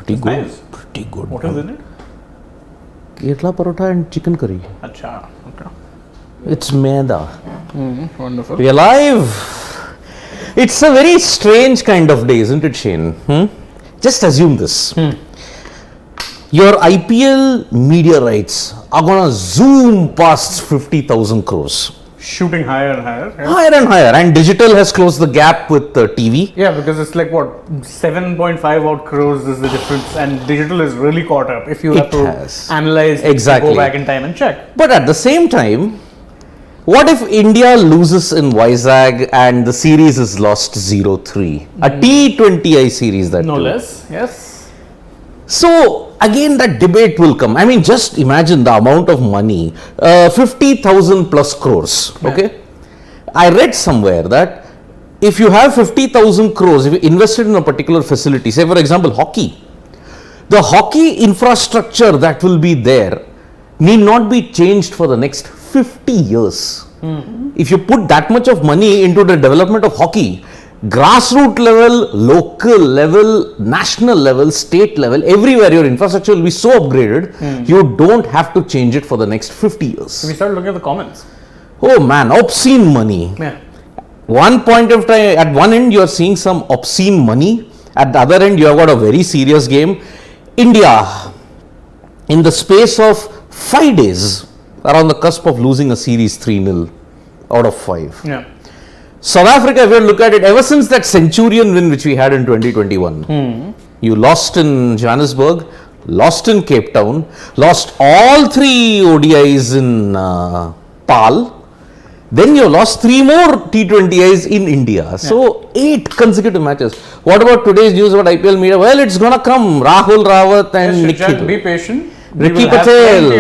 pretty good. Nice. Pretty good. What is in it? Kerala parotha and chicken curry. Acha. Okay. It's maida. Wonderful. We're alive. It's a very strange kind of day, isn't it, Shane? Just assume this. Your IPL media rights are going to zoom past 50,000 crores. Shooting higher and higher. Yeah. Higher and higher. And digital has closed the gap with TV. Yeah, because it's like what 7.5 odd crores is the difference, and digital is really caught up. If you have to analyze, exactly, go back in time and check. But at the same time, what if India loses in Vizag and the series is lost 0-3? A T20I series that no too. less. Yes. So again, that debate will come. I mean, just imagine the amount of money, 50,000 plus crores. Okay, I read somewhere that if you have 50,000 crores, if you invested in a particular facility, say for example hockey, the hockey infrastructure that will be there need not be changed for the next 50 years. If you put that much of money into the development of hockey, grassroots level, local level, national level, state level, everywhere your infrastructure will be so upgraded, you don't have to change it for the next 50 years. So we start looking at the comments. Oh man, obscene money. Yeah. One point of time, at one end you are seeing some obscene money, at the other end you have got a very serious game. India, in the space of 5 days, are on the cusp of losing a series 3-0 out of 5. Yeah. South Africa, if you look at it, ever since that Centurion win which we had in 2021, you lost in Johannesburg, lost in Cape Town, lost all 3 ODIs in PAL, then you lost 3 more T20Is in India. So 8 consecutive matches. What about today's news about IPL media? Well, it's gonna come. Rahul Rawat and Nikhil. Be patient. Ricky Patel.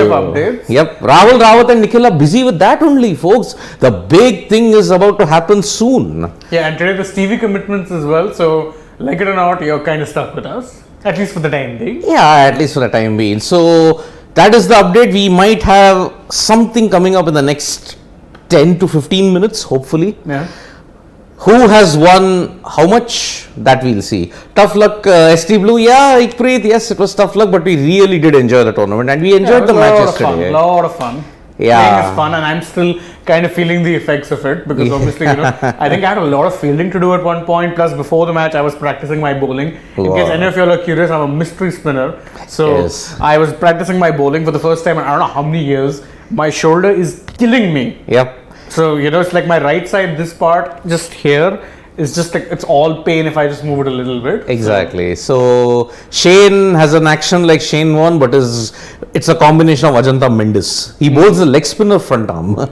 Yep. Rahul Rawat and Nikhil are busy with that only, folks. The big thing is about to happen soon. Yeah, and today there's TV commitments as well. So, like it or not, you're kind of stuck with us. At least for the time being. Yeah, at least for the time being. So, that is the update. We might have something coming up in the next 10 to 15 minutes, hopefully. Yeah. Who has won how much? That we'll see. Tough luck, ST Blue. Yeah, Ikpreet, yes, it was tough luck, but we really did enjoy the tournament and we enjoyed the matches today. A lot of fun. Yeah. Playing is fun, and I'm still kind of feeling the effects of it because obviously, I think I had a lot of fielding to do at one point. Plus, before the match, I was practicing my bowling. In case any of you are curious, I'm a mystery spinner. So, I was practicing my bowling for the first time in I don't know how many years. My shoulder is killing me. Yep. So, it's like my right side, this part just here is just like, it's all pain if I just move it a little bit. Exactly. So Shane has an action like Shane won, but it's a combination of Ajanta Mendes. He bowls the leg spinner front arm.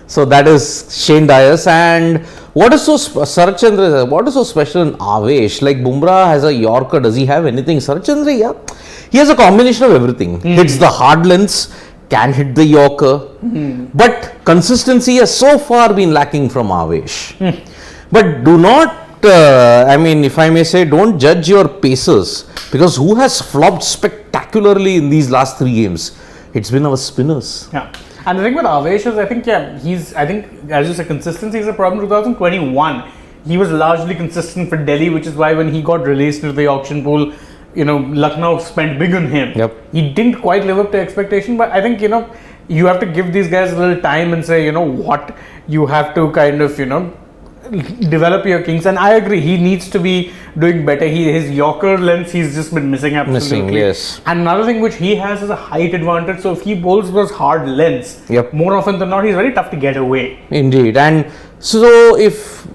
So that is Shane Dyers. And what is so Sarachandra, what is so special in Avesh? Like Bumrah has a Yorker, does he have anything? Sarachandra, yeah. He has a combination of everything. Hits the hard lengths, can hit the Yorker, but consistency has so far been lacking from Avesh. But do not, if I may say, don't judge your pacers, because who has flopped spectacularly in these last 3 games? It's been our spinners. Yeah. And the thing with Avesh is, I think, as you said, consistency is a problem. 2021, he was largely consistent for Delhi, which is why when he got released into the auction pool, Lucknow spent big on him. Yep. He didn't quite live up to expectation, but I think, you have to give these guys a little time and say, what, you have to kind of, develop your kings. And I agree, he needs to be doing better. His Yorker lengths, he's just been missing absolutely. Yes. And another thing which he has is a height advantage. So if he bowls those hard lengths, yep, more often than not, he's very tough to get away. Indeed. And so if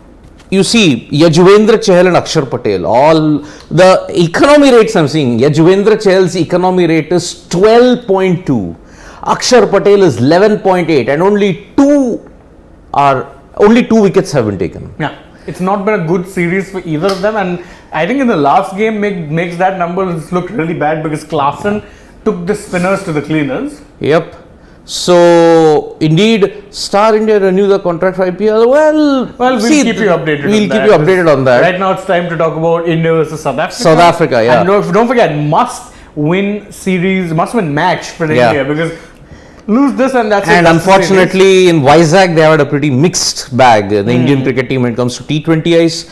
you see Yajuvendra Chahal and Akshar Patel, all the economy rates I'm seeing, Yajuvendra Chahal's economy rate is 12.2. Akshar Patel is 11.8, and only 2 wickets have been taken. Yeah, it's not been a good series for either of them, and I think in the last game makes that number look really bad because Klaasen took the spinners to the cleaners. Yep. So indeed, Star India renew the contract for IPL. Well, we'll keep you updated. We'll keep you updated on that. Right now, it's time to talk about India versus South Africa. South Africa, yeah. And don't forget, must-win match for India because lose this and that's it. And unfortunately, in Vizag, they had a pretty mixed bag. The Indian cricket team, when it comes to T20Is,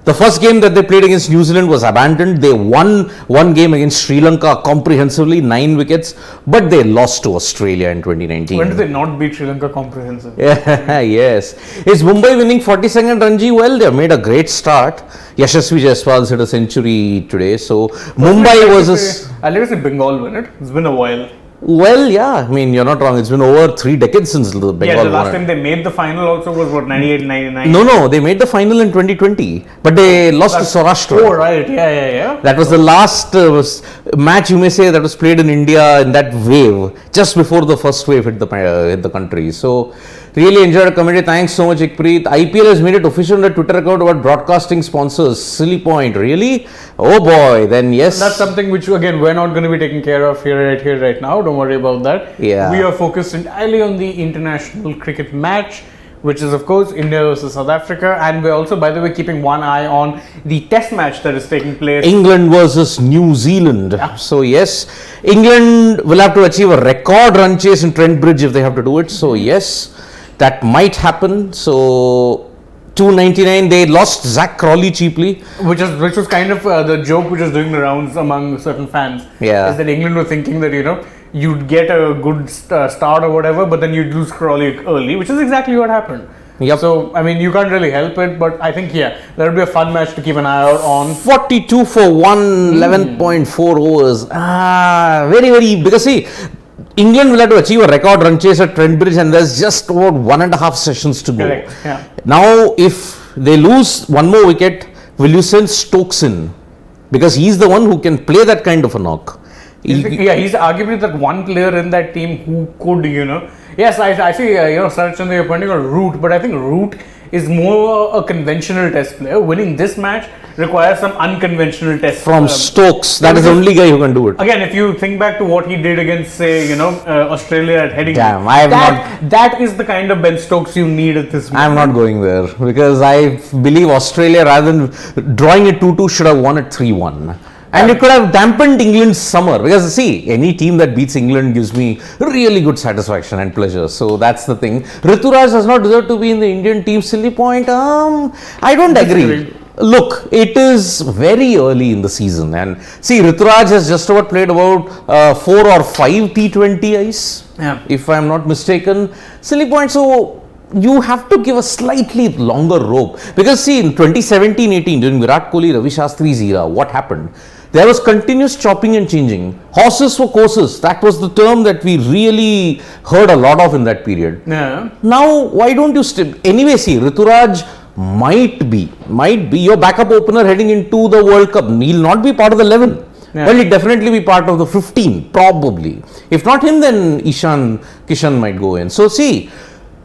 The first game that they played against New Zealand was abandoned. They won one game against Sri Lanka comprehensively, 9 wickets, but they lost to Australia in 2019. When did they not beat Sri Lanka comprehensively? Yes. Is Mumbai winning 42nd Ranji? Well, they have made a great start. Yashasvi Jaiswal hit a century today. So, Mumbai versus... I'll let you say Bengal win it. It's been a while. Well, yeah, I mean, you're not wrong. It's been over 3 decades since the Bengal Yeah, the last won time they made the final also was what, 98, 99? No, they made the final in 2020, but they lost to Saurashtra. Oh, right. Yeah. That was the last match, you may say, that was played in India in that wave, just before the first wave hit the country. So, really enjoyed the commentary. Thanks so much, Ikpreet. IPL has made it official on the Twitter account about broadcasting sponsors. Silly point, really? Oh boy, then yes. That's something which, again, we're not going to be taking care of right now. Don't worry about that. Yeah. We are focused entirely on the international cricket match, which is, of course, India versus South Africa. And we're also, by the way, keeping one eye on the test match that is taking place. England versus New Zealand. Yeah. So, yes, England will have to achieve a record run chase in Trent Bridge if they have to do it. So, yes, that might happen. So, 299, they lost Zach Crawley cheaply. Which was kind of the joke which was doing the rounds among certain fans. Yeah. Is that England were thinking that, you'd get a good start or whatever, but then you'd lose Crawley early, which is exactly what happened. Yep. So, I mean, you can't really help it, but I think, that'll be a fun match to keep an eye out on. 42 for 1, 11.4 overs. Very, very, because see, England will have to achieve a record run chase at Trent Bridge, and there's just about 1.5 sessions to go. Correct. Yeah. Now, if they lose one more wicket, will you send Stokes in? Because he's the one who can play that kind of a knock. He's arguably that one player in that team who could, Yes, I see, Sarachan, you're pointing out Root, but I think Root is more a conventional test player. Winning this match requires some unconventional test. From Stokes, that is the only guy who can do it. Again, if you think back to what he did against, say, Australia at Headingley. That is the kind of Ben Stokes you need at this moment. I'm not going there because I believe Australia, rather than drawing it 2-2, should have won it 3-1. And it could have dampened England's summer, because see, any team that beats England gives me really good satisfaction and pleasure. So that's the thing. Rituraj does not deserve to be in the Indian team. Silly point. I don't agree. Look, it is very early in the season, and see, Rituraj has just about played about 4 or 5 T20Is, if I'm not mistaken. Silly point. So you have to give a slightly longer rope, because see, in 2017-18 during Virat Kohli, Ravi Shastri's era, what happened? There was continuous chopping and changing. Horses for courses. That was the term that we really heard a lot of in that period. Yeah. Now, why don't you anyway, see, Rituraj might be your backup opener heading into the World Cup. He'll not be part of the 11. Yeah. Well, he'll definitely be part of the 15, probably. If not him, then Kishan might go in. So, see,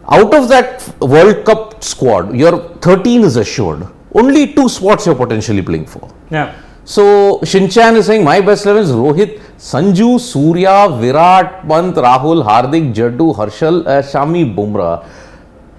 out of that World Cup squad, your 13 is assured. Only 2 spots you're potentially playing for. Yeah. So, Shinchan is saying, my best 11 is Rohit, Sanju, Surya, Virat, Pant, Rahul, Hardik, Jaddu, Harshal, Shami, Bumrah.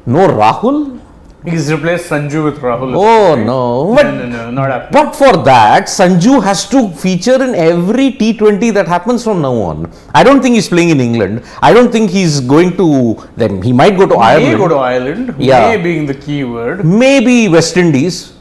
No Rahul? He's replaced Sanju with Rahul. Oh, no. But, no, not happening. But for that, Sanju has to feature in every T20 that happens from now on. I don't think he's playing in England. I don't think he's going to, then he might go to Ireland. May go to Ireland. Yeah. May being the key word. Maybe West Indies.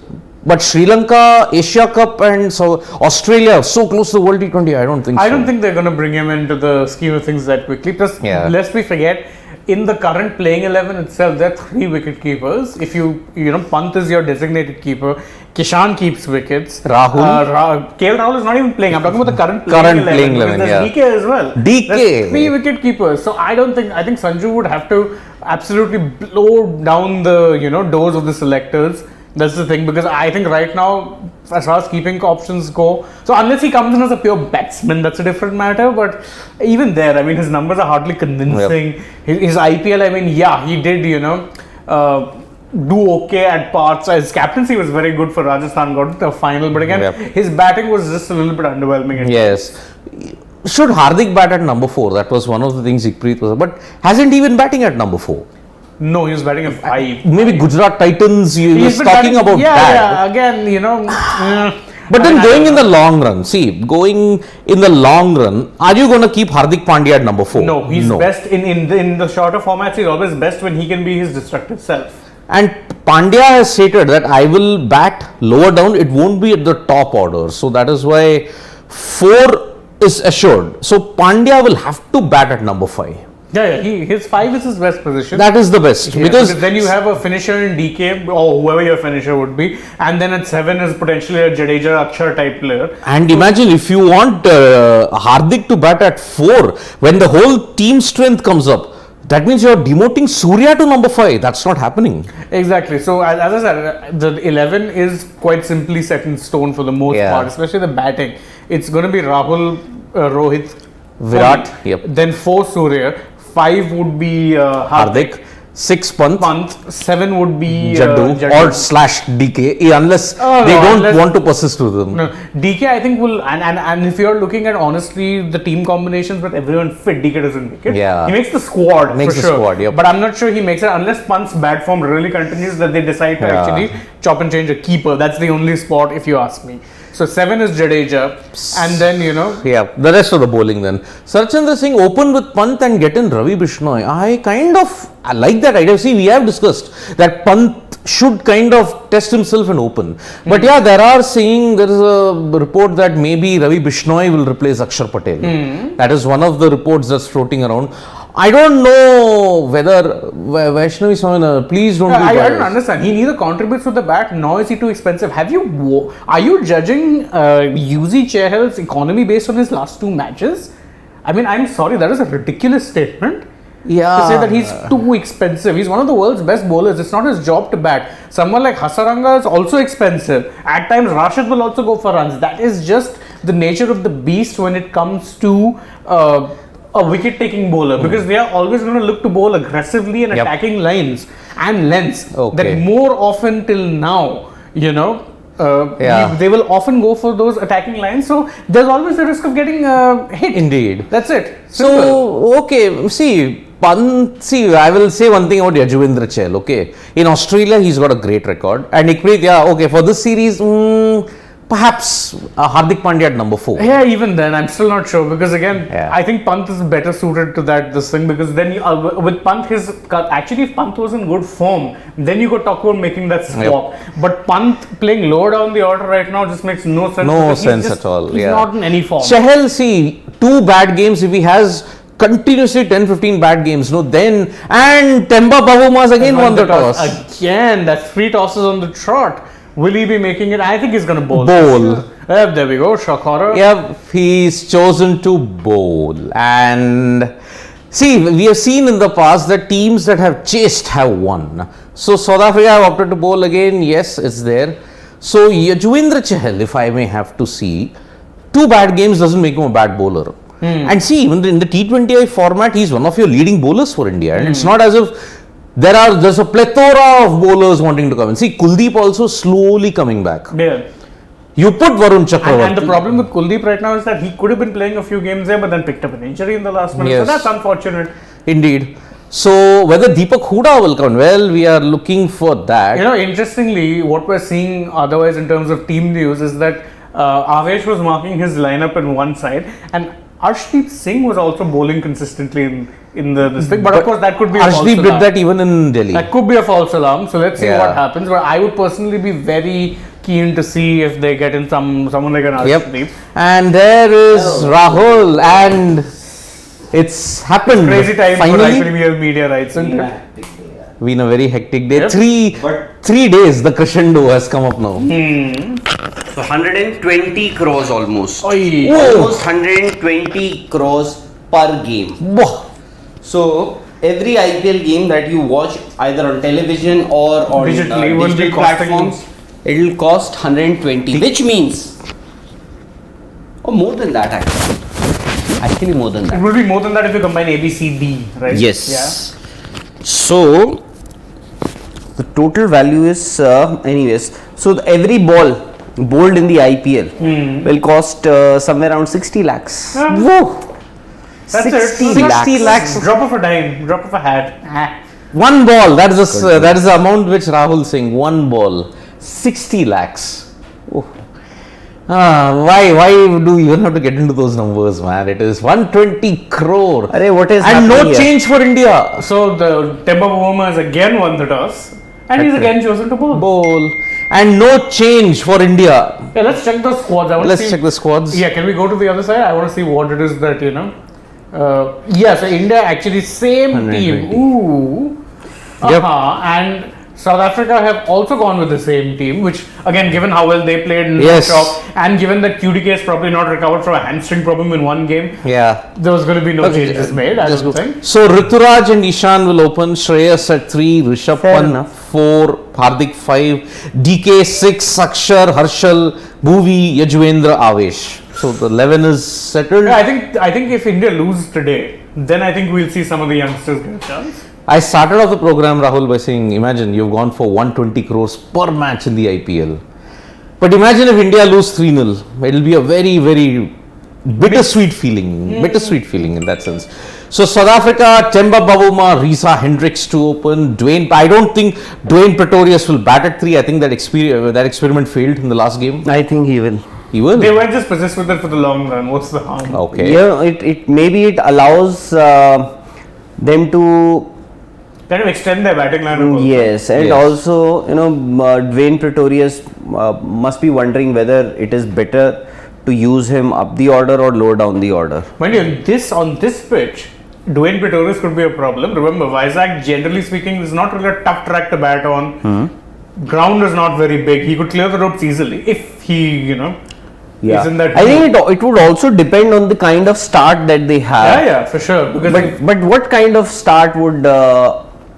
But Sri Lanka, Asia Cup, and so Australia so close to the World T20, I don't think so. I don't think they're going to bring him into the scheme of things that quickly. Plus, lest we forget, in the current playing 11 itself, there are 3 wicket keepers. If you Pant is your designated keeper, Kishan keeps wickets. Rahul. KL Rahul is not even playing. I'm talking about the current playing 11. There's DK as well. DK. There's 3 wicket keepers. So I think Sanju would have to absolutely blow down the doors of the selectors. That's the thing, because I think right now, as far as keeping options go, so unless he comes in as a pure batsman, that's a different matter. But even there, I mean, his numbers are hardly convincing. Yep. His IPL, I mean, he did, do okay at parts. His captaincy was very good for Rajasthan, got to the final. But again, his batting was just a little bit underwhelming. Yes. Should Hardik bat at number 4? That was one of the things Ikpreet was. But hasn't he been batting at number 4? No, he was batting at 5. Maybe Gujarat Titans, he was talking about that. Yeah, again, But then going in the long run, are you going to keep Hardik Pandya at number 4? No, he's best in the shorter formats. He's always best when he can be his destructive self. And Pandya has stated that I will bat lower down, it won't be at the top order. So that is why 4 is assured. So Pandya will have to bat at number 5. Yeah, his 5 is his best position. That is the best. Yeah, because then you have a finisher in DK or whoever your finisher would be, and then at 7 is potentially a Jadeja Akshar type player. And imagine if you want Hardik to bat at 4, when the whole team strength comes up, that means you are demoting Surya to number 5. That's not happening. Exactly. So as I said, the 11 is quite simply set in stone for the most part, especially the batting. It's going to be Rahul, Rohit, Virat. Yep. Then 4 Surya. 5 would be Hardik. 6 Pant. 7 would be Jaddu or slash DK, unless they don't want to persist with them. No, DK I think will, and if you're looking at honestly the team combinations with everyone fit, DK doesn't make it. Yeah. He makes the squad Makes for the sure. squad, yep. But I'm not sure he makes it unless Pant's bad form really continues, that they decide to actually chop and change a keeper. That's the only spot if you ask me. So 7 is Jadeja, and then Yeah, the rest of the bowling then. Sarchandra Singh open with Pant and get in Ravi Bishnoi. I like that idea. See, we have discussed that Pant should kind of test himself and open. But yeah, there is a report that maybe Ravi Bishnoi will replace Akshar Patel. That is one of the reports that's floating around. I don't know whether Vaishnavi Soina, please don't be biased. I don't understand. He neither contributes to the bat nor is he too expensive. Are you judging UZ Chahal's economy based on his last 2 matches? I mean, I'm sorry, that is a ridiculous statement. Yeah. To say that he's too expensive. He's one of the world's best bowlers. It's not his job to bat. Someone like Hasaranga is also expensive. At times, Rashid will also go for runs. That is just the nature of the beast when it comes to a wicket-taking bowler, because they are always going to look to bowl aggressively and attacking lines and lengths. That more often till now, they will often go for those attacking lines. So there's always the risk of getting hit. Indeed. That's it. So, Simple. I will say one thing about Yajuvendra Chahal, okay. In Australia, he's got a great record. And Ikpreet, for this series, perhaps Hardik Pandya at number 4. Yeah, even then, I'm still not sure, because again, I think Pant is better suited to this thing, because then with Pant, actually if Pant was in good form, then you could talk about making that swap. But Pant playing lower down the order right now just makes no sense. No sense at all. He's not in any form. Chahal, 2 bad games, if he has continuously 10-15 bad games, then, and Temba Bavumas again won the toss. Again, that's 3 tosses on the trot. Will he be making it? I think he's going to bowl. There we go, Shakhara. Yeah, he's chosen to bowl. And see, we have seen in the past that teams that have chased have won. So South Africa have opted to bowl again. Yes, it's there. So Yajuvendra Chahal, if I may have to see, 2 bad games doesn't make him a bad bowler. And see, even in the T20I format, he's one of your leading bowlers for India. And it's not as if there's a plethora of bowlers wanting to come in. See, Kuldeep also slowly coming back. Yeah. You put Varun Chakravarti. And the problem with Kuldeep right now is that he could have been playing a few games there, but then picked up an injury in the last minute. So that's unfortunate. Indeed. So whether Deepak Hooda will come, well, we are looking for that. Interestingly, what we're seeing otherwise in terms of team news is that Avesh was marking his lineup in one side, and Arshdeep Singh was also bowling consistently in this thing, but of course that could be a false alarm. Arshdeep did that even in Delhi. That could be a false alarm, so let's see what happens. But I would personally be very keen to see if they get in someone like an Arshdeep. And there is Rahul, and it's happened. Crazy time finally. for IPL media rights, isn't it? Been a very hectic day. 3 days, the crescendo has come up now. So 120 crores almost. Oy. Almost 120 crores per game. Whoa. So every IPL game that you watch either on television or on digital platforms, it will cost 120, which means more than that actually more than that. It will be more than that if you combine A, B, C, D, right? Yes. Yeah. So the total value is anyways. So every ball bowled in the IPL will cost somewhere around 60 lakhs. Yeah. Whoa. That's 60 lakhs. Drop of a dime, drop of a hat. One ball, that is the amount which Rahul Singh, one ball, 60 lakhs. Oh. Why do you even have to get into those numbers, man? It is 120 crore. What is and no here? change for India. So the Temba Bavuma has again won the toss. And he's again chosen to bowl. Bowl. And no change for India. Yeah, let's check the squads. Let's check the squads. Yeah, can we go to the other side? I want to see what it is that, yeah, so India actually same team. Ooh. Yep. And South Africa have also gone with the same team, which again, given how well they played in Yes. the shock, and given that QDK is probably not recovered from a hamstring problem in one game, Yeah. there was going to be no changes made, I don't think. So Rituraj and Ishan will open. Shreyas at 3, Rishabh Fair Pant enough. 4, Hardik 5, DK 6, Akshar, Harshal, Bhuvi, Yajwendra, Avesh. So the 11 is settled. Yeah, I think if India loses today, then I think we'll see some of the youngsters get a chance. I started off the program, Rahul, by saying, imagine you've gone for 120 crores per match in the IPL. But imagine if India lose 3-0. It'll be a very, very bittersweet feeling. Bittersweet feeling in that sense. So South Africa, Temba Bavuma, Risa Hendricks to open. I don't think Dwayne Pretorius will bat at 3. I think that experiment failed in the last game. I think he will. He will. They were just possessed with it for the long run. What's the harm? Okay. Yeah, it maybe it allows them to. Kind of extend their batting lineup. Yes, and Yes. also Dwayne Pretorius must be wondering whether it is better to use him up the order or lower down the order. Mind you, on this pitch, Dwayne Pretorius could be a problem. Remember, Vizag, generally speaking, is not really a tough track to bat on. Ground is not very big. He could clear the ropes easily if he, Yeah, isn't that I think it would also depend on the kind of start that they have. Yeah, for sure. Because But what kind of start would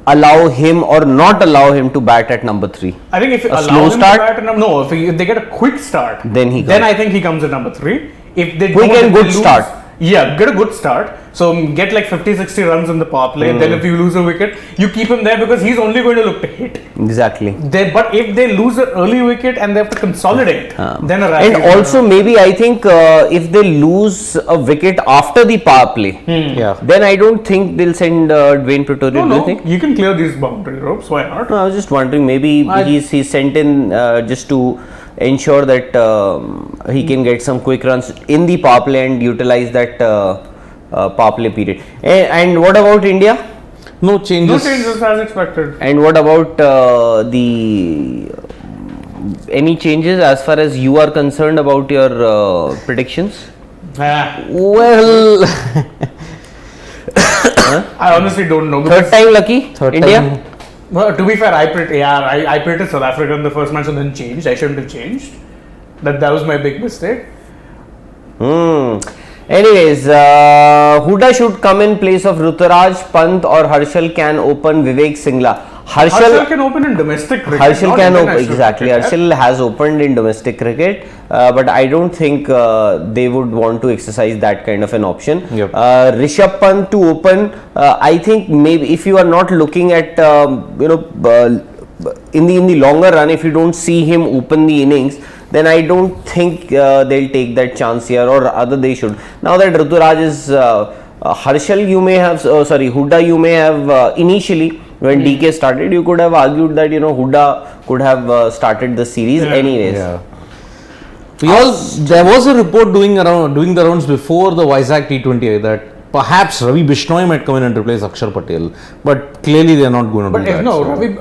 allow him or not allow him to bat at number 3? I think if you A allow slow him start? to bat, if they get a quick start, Then he then comes. I think he comes at number 3. If they Quick don't, and if they good lose- start. Yeah, get a good start. So get like 50-60 runs in the power play. Then if you lose a wicket, you keep him there because he's only going to look to hit. Exactly. But if they lose an early wicket and they have to consolidate, then a And also maybe I think if they lose a wicket after the power play, Yeah. then I don't think they'll send Dwayne Pretorius. Do you no, think? you can clear these boundary ropes. Why not? No, I was just wondering. Maybe he's sent in just to ensure that he can get some quick runs in the power play and utilize that power play period. And what about India? No changes. No changes as expected. And what about any changes as far as you are concerned about your predictions? Well, I honestly don't know. Third time lucky, third India. time. Well, to be fair, I predicted South Africa in the first match and then changed. I shouldn't have changed. That was my big mistake. Anyways, Huda should come in place of Ruturaj, Pant or Harshal can open Vivek Singla. Harshal can open in domestic cricket. Harshal not can open, international exactly. cricket, Harshal has opened in domestic cricket, but I don't think they would want to exercise that kind of an option. Yep. Rishabh Pant to open, I think maybe if you are not looking at in the longer run, if you don't see him open the innings, then I don't think they'll take that chance here, or rather they should. Now that Ruturaj is Harshal, you may have Huda, you may have initially when DK started, you could have argued that Huda could have started the series anyways. Yeah. There was a report doing the rounds before the Vizag T20 that perhaps Ravi Bishnoi might come in and replace Akshar Patel, but clearly they are not going to do that.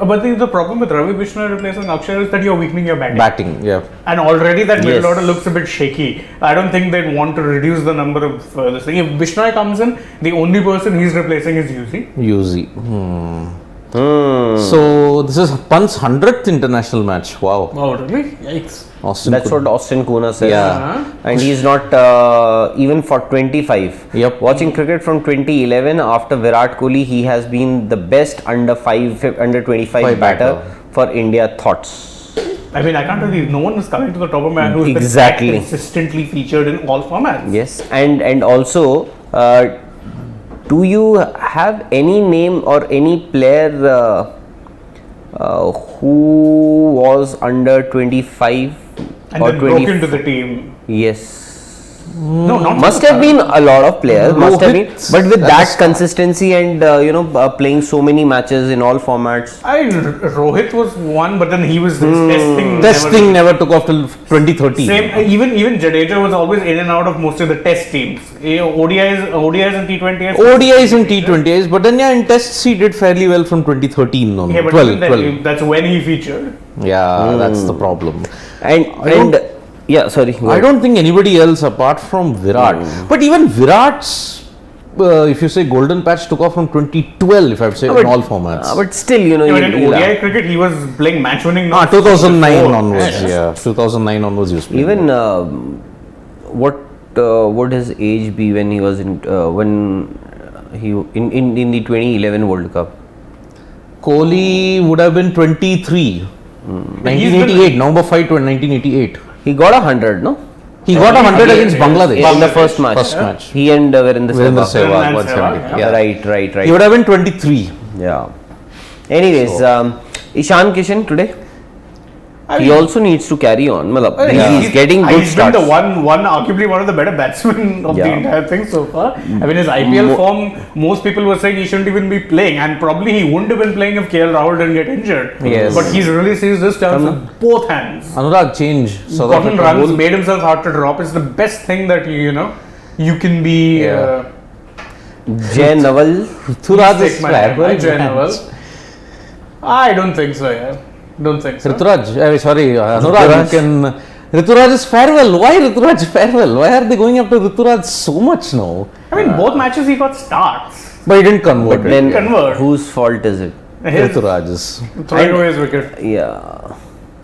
But the problem with Ravi Bishnoi replacing Akshar is that you're weakening your batting. Yeah. And already that Yes. middle order looks a bit shaky. I don't think they'd want to reduce the number of this thing. If Bishnoi comes in, the only person he's replacing is Yuzi. UZ. So this is Pant's 100th international match. Wow. Oh, really? Yikes. Austin That's what Austin Kuna says. Yeah. And he's not even for 25. Yep. Watching cricket from 2011, after Virat Kohli, he has been the best under 25 Five batter batter. for India. Thoughts? I mean, I can't really. No one is coming to the top of my head who's been Exactly. consistently featured in all formats. Yes, and also, do you have any name or any player who was under 25 And or then broke into the team. Yes. No, not Must have been a lot of players. Must have been, Rohit, but with that that is- consistency and playing so many matches in all formats. Rohit was one, but then he was testing. Testing never took off till 2013. Same, even Jadeja was always in and out of most of the test teams. ODIs and T20s. ODIs and T20s, but then in tests he did fairly well from 2013 on. Yeah, but 12, even then, 12. that's when he featured. Yeah, that's the problem. And yeah, sorry. go I ahead. don't think anybody else apart from Virat. But even Virat's, if you say golden patch took off from 2012, if I say in all formats. But still, I mean, in you'll- ODI cricket, he was playing match winning. 2009 before. onwards, Yes. yeah. 2009 onwards he was playing. even what would his age be when he was in in the 2011 World Cup? Kohli would have been 23. 1988, November 5 to 1988. He got 100, no? He got 100 against Bangladesh. In the first match. First match. He and Virendra Virendra Sehwag. Sehwag, Virendra 170. Sehwag, Yeah. Right. He would have been 23. Yeah. Anyways, Ishan Kishan today. I He mean, also needs to carry on. Matlab, Yeah. he's getting good He's been starts. the arguably one of the better batsmen of the Yeah. entire thing so far. I mean, his IPL form, most people were saying he shouldn't even be playing, and probably he wouldn't have been playing if KL Rahul didn't get injured. Yes. But he's really seized this chance with both hands. Anurag change. South Gotten Africa runs, goal. made himself hard to drop. It's the best thing that you can be. Yeah. Jay Nawal. Ruturaj is Take my time, fair. right, Jay Nawal? I don't think so. Yeah, don't think so. Rituraj, sorry, Anurag can. Rituraj is farewell. Why Rituraj farewell? Why are they going after Rituraj so much now? I mean, both matches he got starts. But he didn't convert. But then, Convert. whose fault is it? Rituraj is. Throwing away his wicket. Yeah.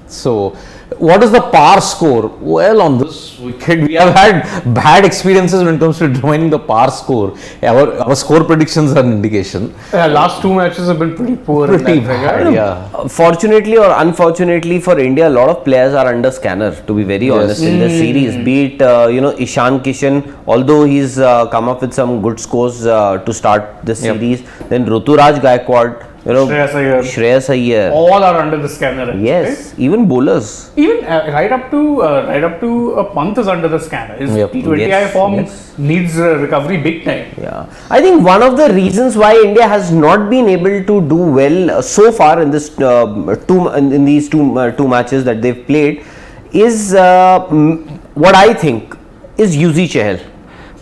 So, what is the par score? Well, on this wicket, we have had bad experiences when it comes to determining the par score. Our score predictions are an indication. Last two matches have been pretty poor. Pretty in that bad, regard. yeah. Fortunately or unfortunately for India, a lot of players are under scanner, to be very honest, in the series. Be it, Ishan Kishan, although he's come up with some good scores to start the series. Then Ruturaj Gaikwad, Shreyas Iyer. All are under the scanner. Actually. Yes, even bowlers. Even right up to Pant is under the scanner. His Yep. T20I Yes, form yes. needs recovery big time. Yeah, I think one of the reasons why India has not been able to do well so far in this these two matches that they've played is what I think is Yuzi Chahal,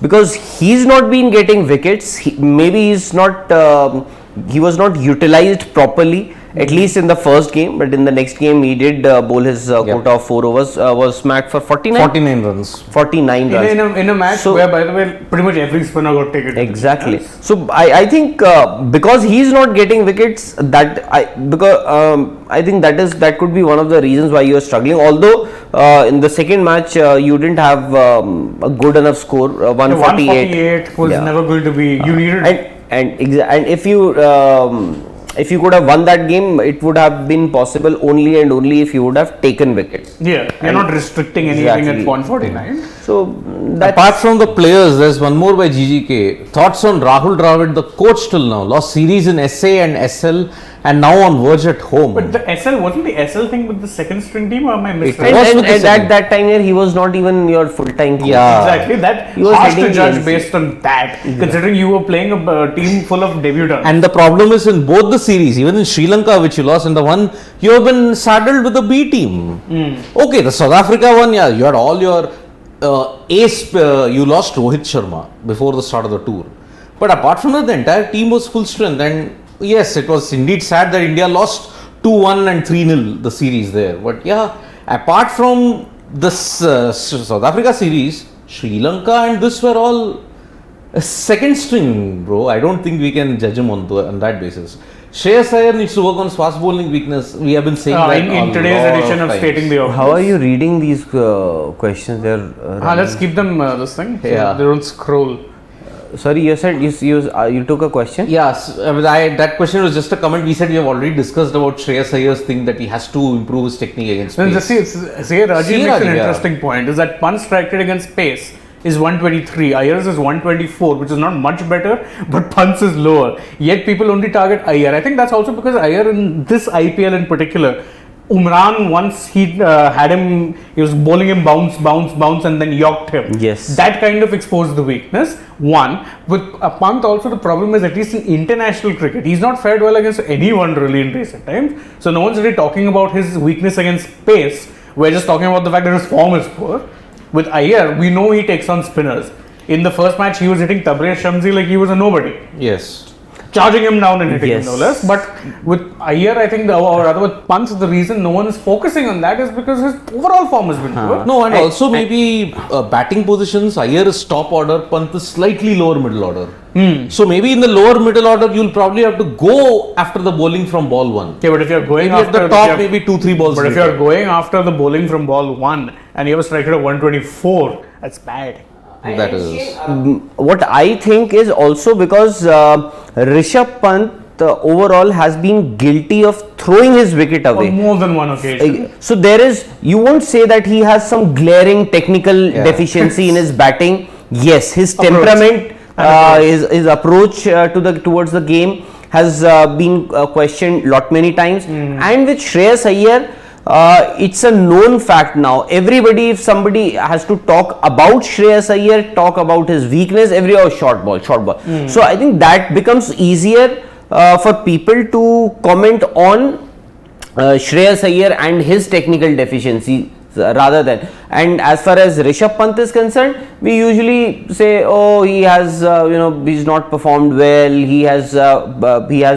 because he's not been getting wickets. Maybe he's not. He was not utilized properly, at least in the first game, but in the next game he did bowl his quota of 4 overs, was smacked for 49 runs. 49 runs. In a match So- where, by the way, pretty much every spinner got taken. Exactly. So I think because he's not getting wickets, I think that could be one of the reasons why you are struggling. Although in the second match you didn't have a good enough score, 148. 148 was Yeah. never going to be. You needed. And if you could have won that game, it would have been possible only and only if you would have taken wickets. Yeah, you're not restricting anything Exactly. at 149. So Apart from the players, there's one more by GGK. Thoughts on Rahul Dravid, the coach till now. Lost series in SA and SL and now on verge at home. But the SL wasn't the SL thing with the second string team, or am I mistaken? It was with the and second. at that time he was not even your full-time coach. Yeah. Exactly. That He was hard to heading judge the based on that, considering you were playing a team full of debutants. And the problem is in both the series, even in Sri Lanka, which you lost in the one, you have been saddled with the B team. Okay, the South Africa one, yeah, you had all your ace, you lost Rohit Sharma before the start of the tour. But apart from that, the entire team was full strength. And yes, it was indeed sad that India lost 2-1 and 3-0 the series there. But yeah, apart from this South Africa series, Sri Lanka and this were all second string, bro. I don't think we can judge him on that basis. Shreyas Iyer needs to work on fast bowling weakness. We have been saying that in a today's lot edition of times. Stating the Obvious. How are you reading these questions? They're Let's keep them this thing. So Yeah. they don't scroll. sorry, you said you took a question. Yes, that question was just a comment. We said we have already discussed about Shreyas Iyer's thing that he has to improve his technique against Then pace. Say Rajiv makes Rajiv, an yeah. interesting point. Is that Pant strike rate against pace is 123, Iyer's is 124, which is not much better, but Pant's is lower. Yet people only target Iyer. I think that's also because Iyer in this IPL in particular Umran, once he had him, he was bowling him bounce, and then yorked him. Yes. That kind of exposed the weakness. One. With Pant also, the problem is, at least in international cricket, he's not fared well against anyone really in recent times. So no one's really talking about his weakness against pace. We're just talking about the fact that his form is poor. With Iyer, we know he takes on spinners. In the first match, he was hitting Tabraiz Shamsi like he was a nobody. Yes. Charging him down and hitting Yes. him no less. But with Iyer, I think, or rather with Pant, the reason no one is focusing on that is because his overall form has been poor. No, and also maybe batting positions, Iyer is top order, Pant is slightly lower middle order. So maybe in the lower middle order, you'll probably have to go after the bowling from ball 1. Okay, but if you're going Maybe after at the top, maybe 2-3 balls But if later. you're going after the bowling from ball 1 and you have a strike rate of 124, that's bad. That is. What I think is also because Rishabh Pant overall has been guilty of throwing his wicket On away. more than one occasion. So there is, you won't say that he has some glaring technical Yeah. deficiency in his batting. Yes, his Approach. temperament, his approach towards the game has been questioned lot many times. And with Shreyas Iyer, it's a known fact now. Everybody, if somebody has to talk about Shreyas Iyer, talk about his weakness, short ball. So I think that becomes easier for people to comment on Shreyas Iyer and his technical deficiency rather than. And as far as Rishabh Pant is concerned, we usually say, oh, he has he's not performed well, he has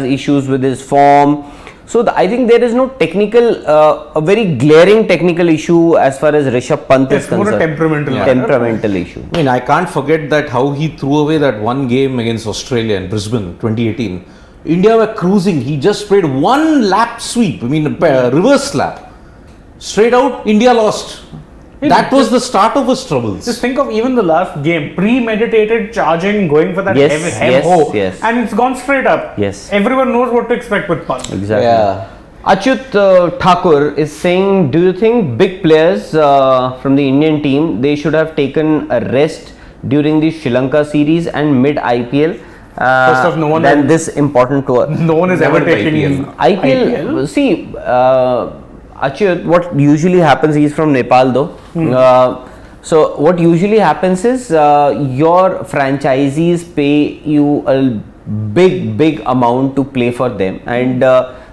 issues with his form. So I think there is no technical, a very glaring technical issue as far as Rishabh Pant is It's more a concerned. temperamental matter. Temperamental issue. I mean, I can't forget that how he threw away that one game against Australia in Brisbane 2018. India were cruising. He just played one lap sweep. I mean, a reverse lap. Straight out, India lost. That was the start of his troubles. Just think of even the last game, premeditated charging, going for that Yes, yes. and it's gone straight up. Yes. Everyone knows what to expect with Pant. Exactly. Yeah. Achyut Thakur is saying, do you think big players from the Indian team, they should have taken a rest during the Sri Lanka series and mid IPL First off, no one than has- this important tour? No one is Never ever taking IPL, see, Achyut, what usually happens, he's from Nepal though. So what usually happens is your franchisees pay you a big amount to play for them, and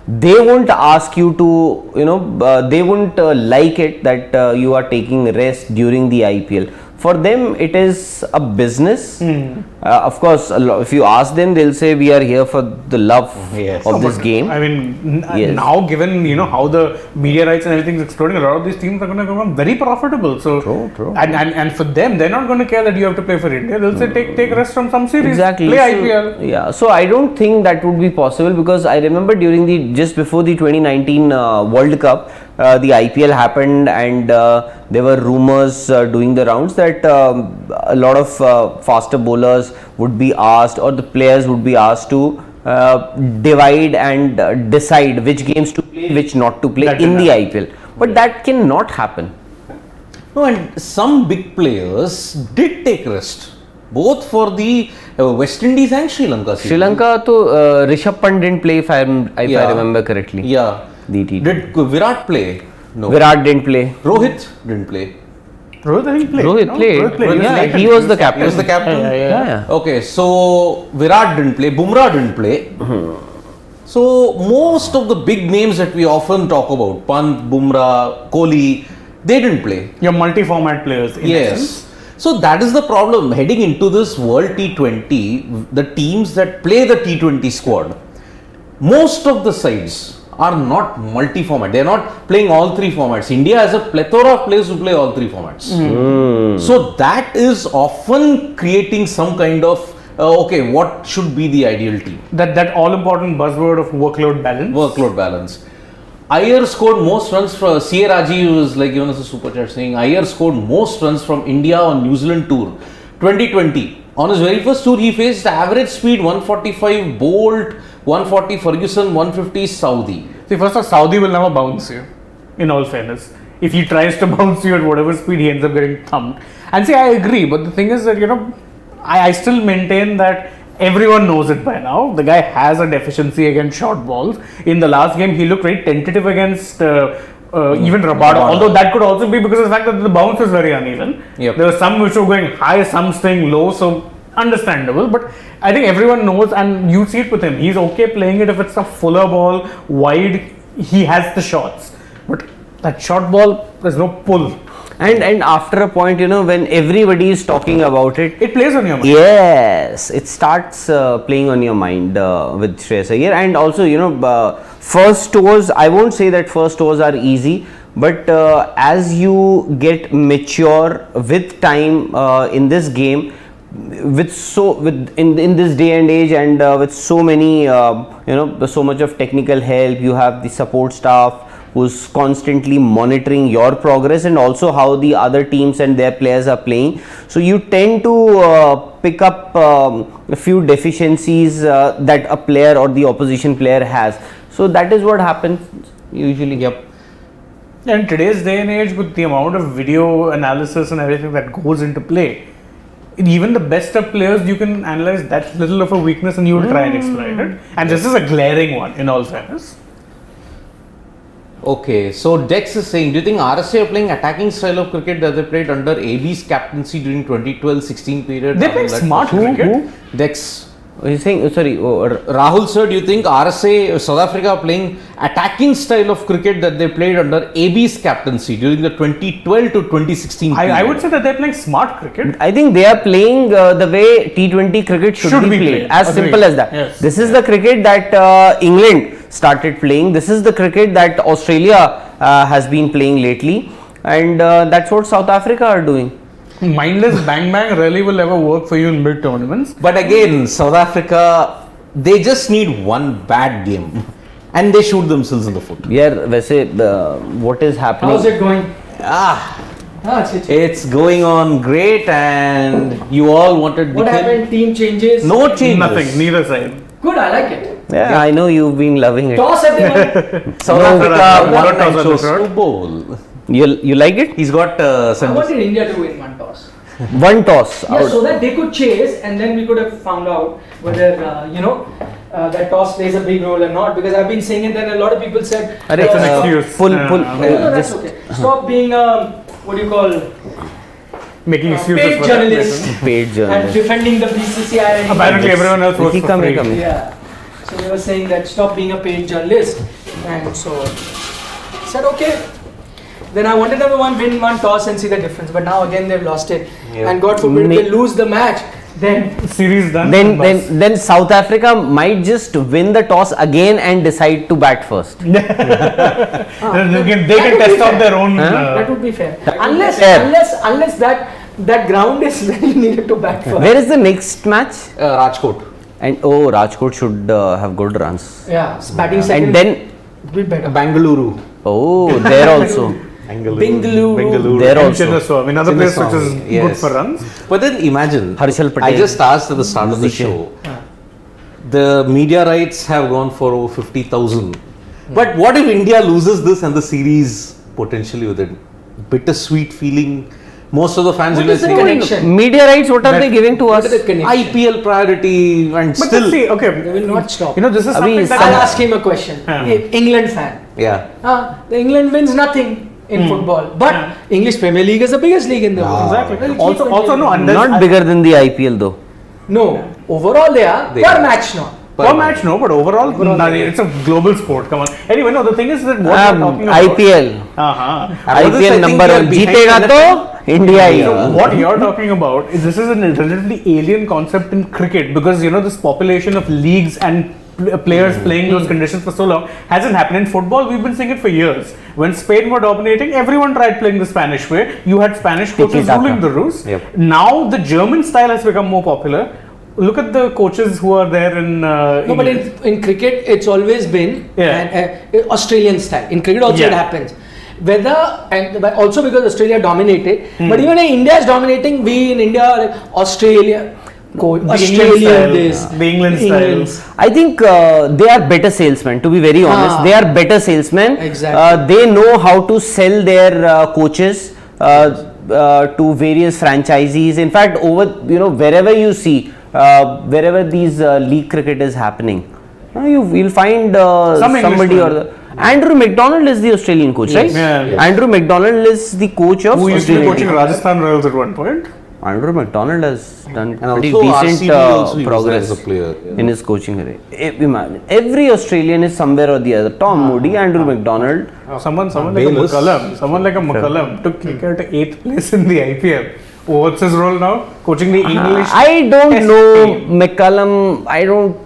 they won't ask you to, they won't like it that you are taking rest during the IPL. For them, it is a business. Of course, if you ask them, they'll say we are here for the love Yes. of this game. I mean, Yes. now given how the media rights and everything is exploding, a lot of these teams are going to become very profitable. So, True. And for them, they're not going to care that you have to play for India. They'll say take rest from some series, Exactly. play So, IPL. yeah. So I don't think that would be possible, because I remember during just before the 2019 World Cup, the IPL happened, and there were rumors doing the rounds that a lot of faster bowlers would be asked, or the players would be asked to divide and decide which games to play, which not to play That in did the happen. IPL. But that cannot happen. No, and some big players did take rest, both for the West Indies and Sri Lanka series. Sri Lanka, to Rishabh Pant didn't play, if I remember correctly. Yeah. The T20. Did Virat play? No. Virat didn't play. Rohit didn't play. Rohit, I think, played. Rohit no? played. Rohit played. Yeah, selected. he was the captain. He was the captain. Yeah. Okay, so Virat didn't play, Bumrah didn't play. So most of the big names that we often talk about, Pant, Bumrah, Kohli, they didn't play. Your multi-format players. In essence. So that is the problem. Heading into this World T20, the teams that play the T20 squad, most of the sides are not multi-format. They are not playing all three formats. India has a plethora of players who play all three formats. So that is often creating some kind of, okay, what should be the ideal team? That all-important buzzword of workload balance. Workload balance. Iyer scored most runs from C.A. Rajiv was like given us a super chat saying Iyer scored most runs from India on New Zealand tour 2020. On his very first tour, he faced average speed 145 Bolt, 140 Ferguson, 150 Saudi. See, first off, Saudi will never bounce you, in all fairness. If he tries to bounce you at whatever speed, he ends up getting thumped. And see, I agree, but the thing is that, I still maintain that Everyone knows it by now. The guy has a deficiency against short balls. In the last game, he looked very tentative against even Rabada. Although that could also be because of the fact that the bounce was very uneven. Yep. There were some which were going high, some staying low. So understandable. But I think everyone knows, and you see it with him. He's okay playing it if it's a fuller ball, wide. He has the shots. But that short ball, there's no pull. And after a point, when everybody is talking about it, It plays on your mind. yes, it starts playing on your mind with Shreyas Iyer. And also, first overs, I won't say that first overs are easy, but as you get mature with time in this game, in this day and age, and with so many so much of technical help, you have the support staff who's constantly monitoring your progress and also how the other teams and their players are playing. So you tend to pick up a few deficiencies that a player or the opposition player has. So that is what happens usually. Yep. In today's day and age, with the amount of video analysis and everything that goes into play, even the best of players, you can analyze that little of a weakness and you will try and exploit it. And this is a glaring one, in all fairness. Okay, so Dex is saying, do you think RSA are playing attacking style of cricket that they played under AB's captaincy during 2012-16 period? They play smart cricket. Dex. He's saying, sorry, Rahul sir, do you think RSA, South Africa are playing attacking style of cricket that they played under AB's captaincy during the 2012 to 2016 period? I would say that they're playing smart cricket. I think they are playing the way T20 cricket should be played. As Agreed. simple as that. Yes. This is the cricket that England started playing. This is the cricket that Australia has been playing lately. And that's what South Africa are doing. Mindless bang bang really will ever work for you in mid tournaments. But again, South Africa, they just need one bad game and they shoot themselves in the foot. Yeah, what is happening? How's it going? It's going on great, and you all wanted What Nikhil. happened? Team changes? No changes. Nothing, neither side. Good, I like it. Yeah, I know you've been loving it. Toss everyone. South No, Africa no, won no, and no, chose no, no. to bowl. You like it? He's got I 70. wanted India to win one toss. One toss. Yeah, so that they could chase and then we could have found out whether, that toss plays a big role or not. Because I've been saying it, then a lot of people said, That's an excuse. Pull. no, that's okay. Stop being what do you call, Making excuses paid for journalist that. Paid and journalist. defending the BCCI. Apparently everyone else works He for come, he free. come. Yeah. So they were saying that stop being a paid journalist. And so said okay. Then I wanted them to win one toss and see the difference. But now again they've lost it. Yeah. And God forbid they lose the match. Then Series done. Then South Africa might just win the toss again and decide to bat first. They can test out their own. that would be fair. Unless Fair. unless that ground is where you needed to bat first. Where is the next match? Rajkot. And Rajkot should have good runs. Yeah, batting second. And then be better. Bangalore. there also. Bengaluru. There And also. Chinnaswamy, another place which is Chinnaswamy, good yes. for runs. But then imagine, Harshal Patel. I just asked at the start of the show, the media rights have gone for over 50,000. But what if India loses this and the series potentially with it? Bittersweet feeling. Most of the fans What will is the say, connection? Media rights, what are That- they giving to What us? is the connection? IPL priority and But still. see, They okay, will not stop. this is something that I'll ask him a question. Yeah. England fan. Yeah. The England wins nothing in football, but English Premier League is the biggest league in the world. Exactly. Well, keep Also, continuing. no, and there's- Not bigger than the IPL though. No, overall they are They per are. match now. per match, no, but overall, it's a global sport. Come on. Anyway, no, the thing is that what we're talking about. IPL. Uh-huh. IPL number one. जीतेगा तो India he. So what you're talking about is this is a relatively alien concept in cricket because this population of leagues and players playing those conditions for so long hasn't happened in football. We've been seeing it for years. When Spain were dominating, everyone tried playing the Spanish way. You had Spanish coaches Tiki-taka. ruling the roost. Yep. Now the German style has become more popular. Look at the coaches who are there in. No, but in cricket, it's always been Australian style. In cricket, also it happens. But also because Australia dominated. But even in India is dominating. We in India, like Australia, the England style. I think they are better salesmen. To be very honest, they are better salesmen. Exactly. They know how to sell their coaches to various franchisees. In fact, wherever you see wherever these league cricket is happening, you'll find Some somebody Englishman. or the Andrew McDonald is the Australian coach, right? Yeah. Andrew McDonald is the coach of Who used to be Australian coaching team. Rajasthan Royals at one point. Andrew McDonald has done And pretty also decent RCB also he was there progress as a player. in his coaching career. Imagine, every Australian is somewhere or the other. Tom Moody, Andrew McDonald. Someone like a Bayless. McCullum took cricket to 8th place in the IPL. What's his role now? Coaching the English. I don't Test know team. McCullum. I don't.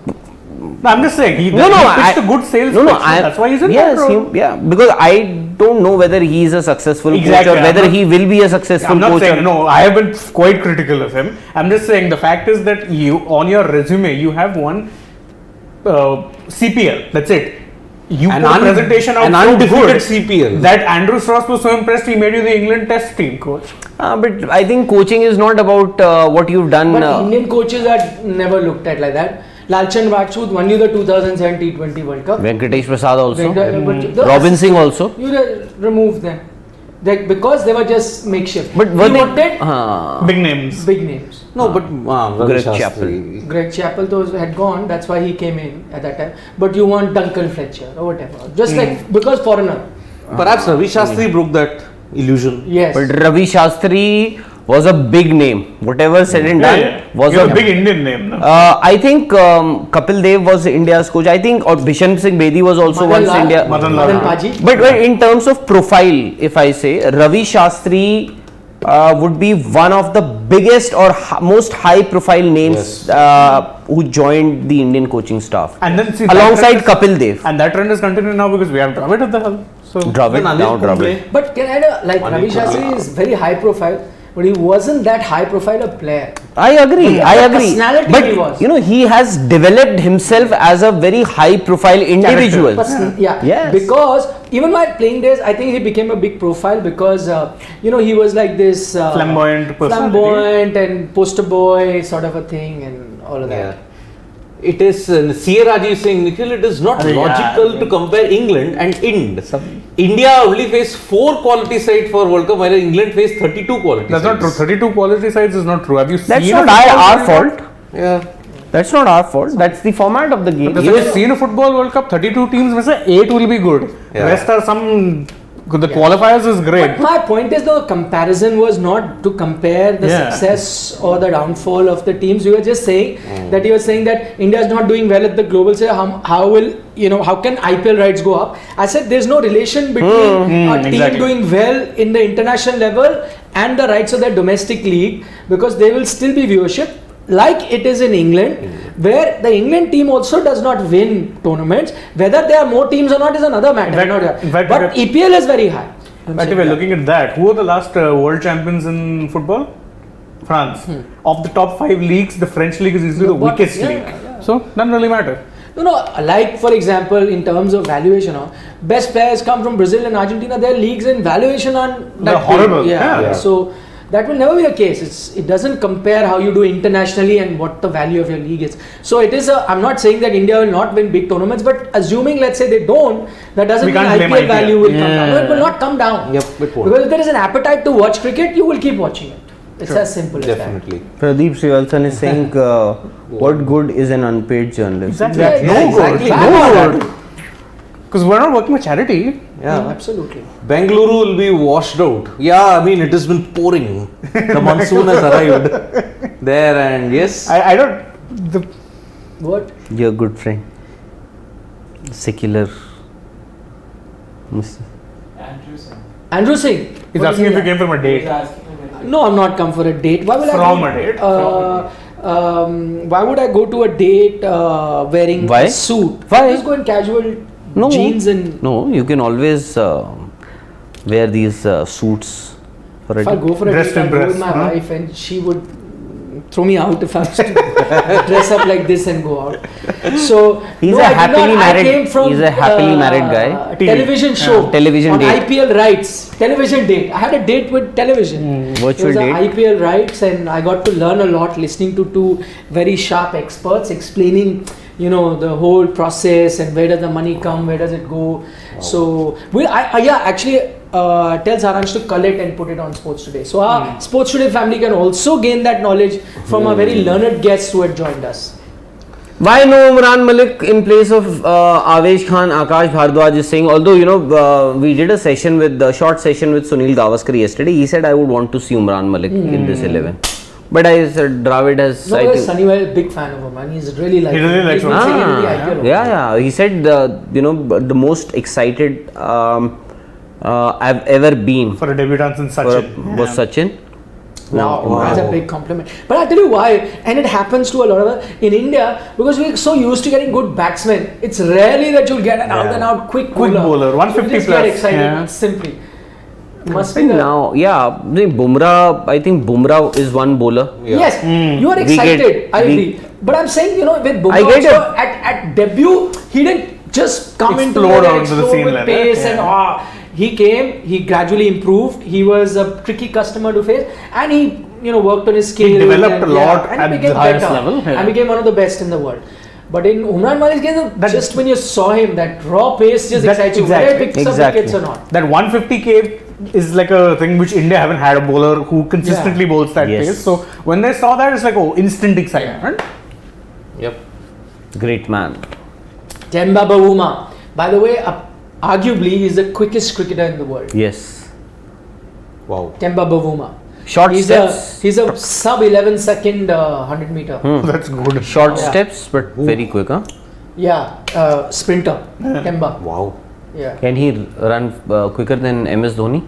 No, I'm just saying he pitched a good sales pitch. That's why he's in that role. Because I don't know whether he is a successful Exactly, coach or whether he will be a successful I'm not coach. saying no. I have been quite critical of him. I'm just saying the fact is that you on your resume you have one CPL. That's it. You An put a un- presentation out an so undefeated good CPL. that Andrew Strauss was so impressed he made you the England Test team coach. But I think coaching is not about what you've done. But Indian coaches are never looked at like that. Lalchand Rajput won you the 2007 T20 World Cup. Venkatesh Prasad also. But the- Robin Singh also. You remove them. Because they were just makeshift. But He were they? wanted Big names. big names. No, but Ravi Greg Shastri. Chappell. Greg Chappell had gone, that's why he came in at that time. But you want Duncan Fletcher or whatever. Just like, because foreigner. Perhaps Ravi Shastri broke that illusion. Yes. But Ravi Shastri was a big name. Whatever said and done was You're a big Indian name. No? I think Kapil Dev was India's coach. I think or Bishan Singh Bedi was also once India. Madan Lal. Madan Paji. But in terms of profile, if I say Ravi Shastri would be one of the biggest or most high-profile names who joined the Indian coaching staff, And then see, alongside Kapil Dev. And that trend is continuing now because we have Dravid at the helm. So Dravid, Then Anil now Kumble. Dravid. But can I like Ravi Shastri is very high profile, but he wasn't that high profile a player. I agree. But I the agree. personality But he was. you know, he has developed himself as a very high-profile individual. Yes. Because even while playing days, I think he became a big profile because he was like this Flamboyant personality. flamboyant and poster boy sort of a thing and all of that. It is C.A. Raji is saying, Nikhil, it is not logical to compare England and Ind. India only faced 4 quality sides for World Cup, while England faced 32 quality that's sides. not true. 32 quality sides is not true. Have you That's seen not a football our World fault. Cup? Yeah. That's not our fault. That's the format of the game. Have you seen a football World Cup? 32 teams, में से 8 will be good. Yeah. Rest are some. The qualifiers is great. But my point is the comparison was not to compare the success or the downfall of the teams. You were just saying that India is not doing well at the global stage. How can IPL rights go up? I said there's no relation between a team doing well in the international level and the rights of their domestic league because there will still be viewership. Like it is in England, where the England team also does not win tournaments. Whether there are more teams or not is another matter. But EPL is very high. But if we're looking at that, who are the last world champions in football? France. Of the top 5 leagues, the French league is easily the weakest league. So, doesn't really matter. No, like for example, in terms of valuation, best players come from Brazil and Argentina. Their leagues in valuation are They're horrible. Yeah. So that will never be the case. It doesn't compare how you do internationally and what the value of your league is. So it is. I'm not saying that India will not win big tournaments, but assuming, let's say they don't, that doesn't mean IPL value will come down. No, it will not come down. Yep, it won't. Because if there is an appetite to watch cricket, you will keep watching it. It's as simple as that. Definitely. Pradeep Srivalsan is saying, what good is an unpaid journalist? Exactly. Exactly. No good. Because we're not working with charity. Yeah. Absolutely. Bengaluru will be washed out. Yeah, I mean, it has been pouring. The monsoon has arrived there, and yes. I don't. What? Your good friend, secular Mr. Andrew Singh. He's What asking is if you he came from a date. No, I'm not come for a date. Why will From I a date? why would I go to a date wearing Why? a suit? Why? Just go in casual No. jeans and. No, you can always wear these suits for a If I go for a Dressed date, in I go with dress, my huh? wife and she would throw me out if I was to dress up like this and go out. So He's no, a I did happily not. married- I came from he's a happily married guy. Television show. Television on date. IPL rights. Television date. I had a date with television. Virtual it was date. IPL rights, and I got to learn a lot listening to 2 very sharp experts explaining, the whole process and where does the money come, where does it go. So actually, tell Saransh to collect and put it on Sports Today. So our Sports Today family can also gain that knowledge from a very learned guest who had joined us. Why no Umran Malik in place of Avesh Khan? Akash Bhardwaj is saying, although we did a session with short session with Sunil Gavaskar yesterday. He said I would want to see Umran Malik in this 11. But I said Dravid has. No, Sunny was a big fan of him, and he's really like. He really likes him. Yeah. He said the most excited I've ever been For a debutant in Sachin. was Sachin. Wow, that's a big compliment. But I'll tell you why, and it happens to a lot of us in India because we're so used to getting good batsmen. It's rarely that you'll get an out and out quick bowler, 150 so you just plus. Get excited simply. Must be Bumrah. I think Bumrah is one bowler. Yes, you are excited. I agree. But I'm saying, with Bumrah also, at debut, he didn't just come into the scene with pace and he came, he gradually improved. He was a tricky customer to face, and he worked on his skills. He developed a lot and at the highest level, and became one of the best in the world. But in Umran Malik's case, just when you saw him, that raw pace just excites you. Whether he picks up wickets or not. That 150k is like a thing which India haven't had a bowler who consistently bowls that pace. So when they saw that, it's like instant excitement. Yep. Great man. Temba Bavuma. By the way, arguably, he's the quickest cricketer in the world. Yes. Wow. Temba Bavuma. Short steps. He's a sub 11 second 100 meter. That's good. Short steps, but very quick, huh? Yeah, sprinter. Temba. Wow. Yeah. Can he run quicker than MS Dhoni?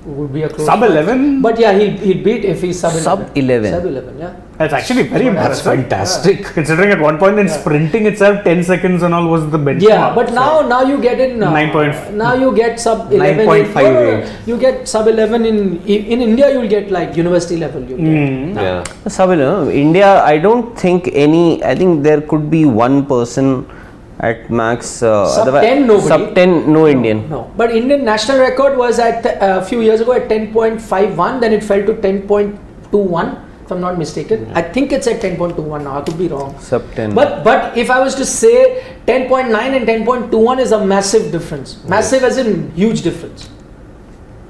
Would be a close Sub 11? But yeah, he'll beat if he's sub 11. Sub 11. Sub 11, yeah. That's actually very That's impressive. fantastic. Considering at one point in sprinting itself, 10 seconds and all was the benchmark. Yeah, but now you get in 9. Now you get sub 11. 9.58. You get sub 11 in India. You'll get like university level. Yeah. Sub 11. India, I don't think I think there could be one person at max. Sub 10 nobody. Sub 10 no Indian. No, but Indian national record was at a few years ago at 10.51. Then it fell to 10.21. If I'm not mistaken, I think it's at 10.21 now. I could be wrong. Sub 10. But if I was to say 10.9 and 10.21 is a massive difference. Massive as in huge difference.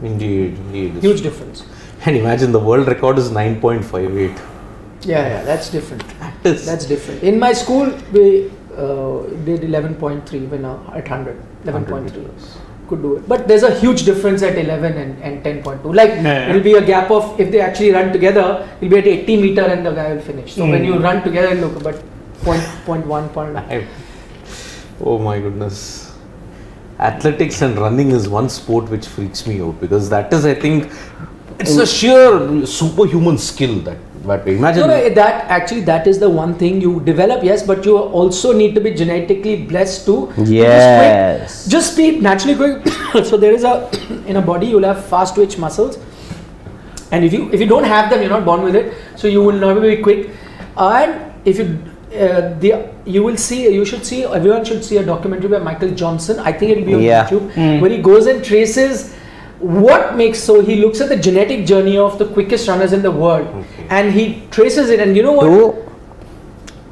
Indeed. Huge difference. And imagine the world record is 9.58. Yeah, that's different. That's different. In my school, we did 11.3 when at 100. 11.3. Could do it. But there's a huge difference at 11 and 10.2. Like, it'll be a gap of, if they actually run together, it'll be at 80 meter and the guy will finish. So when you run together, look, but 0.1. Oh my goodness. Athletics and running is one sport which freaks me out because that is, I think, it's a sheer superhuman skill that imagine. That is the one thing you develop, yes, but you also need to be genetically blessed to just be naturally quick. So there is in a body you'll have fast twitch muscles, and if you don't have them, you're not born with it, so you will never be quick. And if everyone should see a documentary by Michael Johnson. I think it'll be on YouTube, where he goes and traces what makes, he looks at the genetic journey of the quickest runners in the world, and he traces it, and you know what?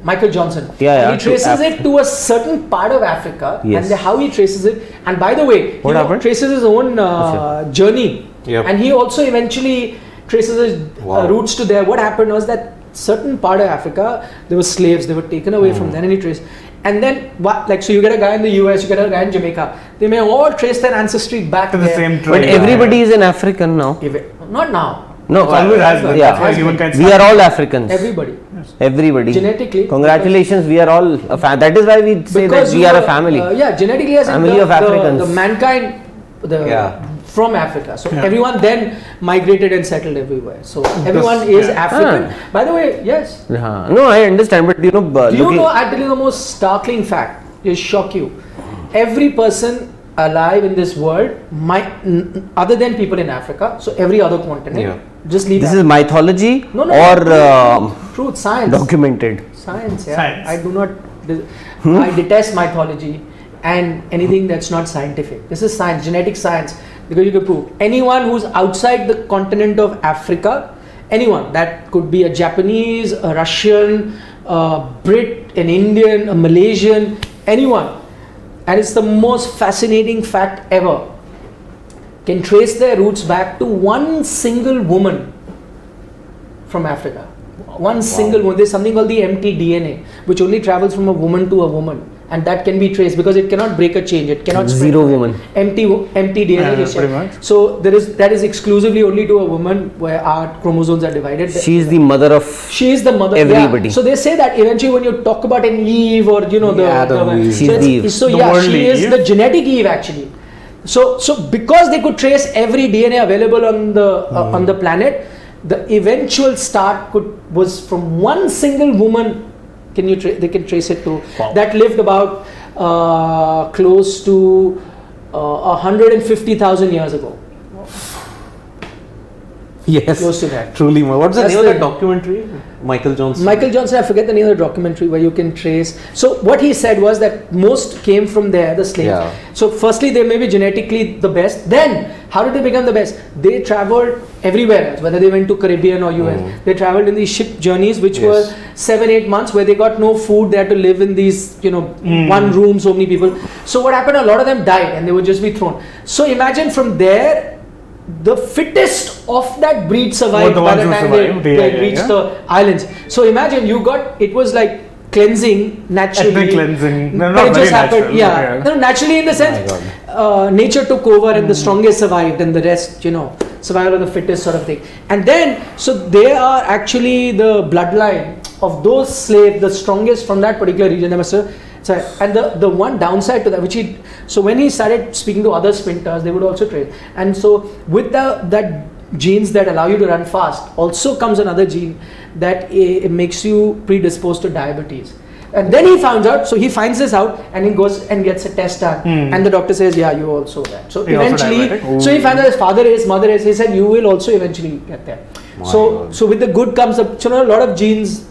Michael Johnson. And he traces it to a certain part of Africa, and how he traces it. And by the way, he traces his own journey, and he also eventually traces his roots to there. What happened was that certain part of Africa, there were slaves, they were taken away from there, and he traced. And then, so you get a guy in the US, you get a guy in Jamaica. They may all trace their ancestry back to the same tribe. But everybody is an African now. Not now. No, always has been. We are all Africans. Everybody. Everybody. Genetically. Congratulations, we are all a family. That is why we say that we are a family. Genetically as family of Africans. The mankind from Africa. So everyone then migrated and settled everywhere. So everyone is African. By the way, yes. No, I understand, but I'll tell you the most startling fact. It'll shock you. Every person alive in this world, other than people in Africa, so every other continent, just leave. This is mythology or truth, science. Documented. Science, Science. I do not. I detest mythology and anything that's not scientific. This is science, genetic science, because you can prove anyone who's outside the continent of Africa, anyone, that could be a Japanese, a Russian, a Brit, an Indian, a Malaysian, anyone. And it's the most fascinating fact ever. can trace their roots back to one single woman from Africa. One single woman. There's something called the empty DNA, which only travels from a woman to a woman, and that can be traced because it cannot break a chain. It cannot spread. Zero woman. Empty DNA. Pretty much. So that is exclusively only to a woman where our chromosomes are divided. She is the mother of. She is the mother. Everybody. Yeah. So they say that eventually when you talk about an Eve or She's the Eve. So The yeah, worldly she is Eve. the genetic Eve actually. So because they could trace every DNA available on the planet, the eventual start was from one single woman. They can trace it to that lived about close to 150,000 years ago. Yes, Close to that. truly. What's the That's name of the- that documentary? Michael Johnson. Michael Johnson, I forget the name of the documentary where you can trace. So what he said was that most came from there, the slaves. Yeah. So firstly, they may be genetically the best. Then, how did they become the best? They traveled everywhere else, whether they went to Caribbean or US. They traveled in these ship journeys, which Yes. were 7-8 months, where they got no food. They had to live in these, one room, so many people. So what happened? A lot of them died, and they would just be thrown. So imagine from there, the fittest of that breed survived the by ones the who time survived. they reached the islands. So imagine it was like cleansing naturally. Ethnic cleansing. No, But not it very just happened. natural, Yeah. No, naturally in the sense, nature took over and the strongest survived and the rest, survival of the fittest sort of thing. And then, so they are actually the bloodline of those slaves, the strongest from that particular region. And the one downside to that, so when he started speaking to other sprinters, they would also train. And so with that genes that allow you to run fast, also comes another gene that it makes you predisposed to diabetes. And then he finds this out and he goes and gets a test done. And the doctor says, yeah, you also that. So You're also eventually, diabetic? so he finds out his father is, mother is, he said, you will also eventually get there. So with the good comes a lot of genes,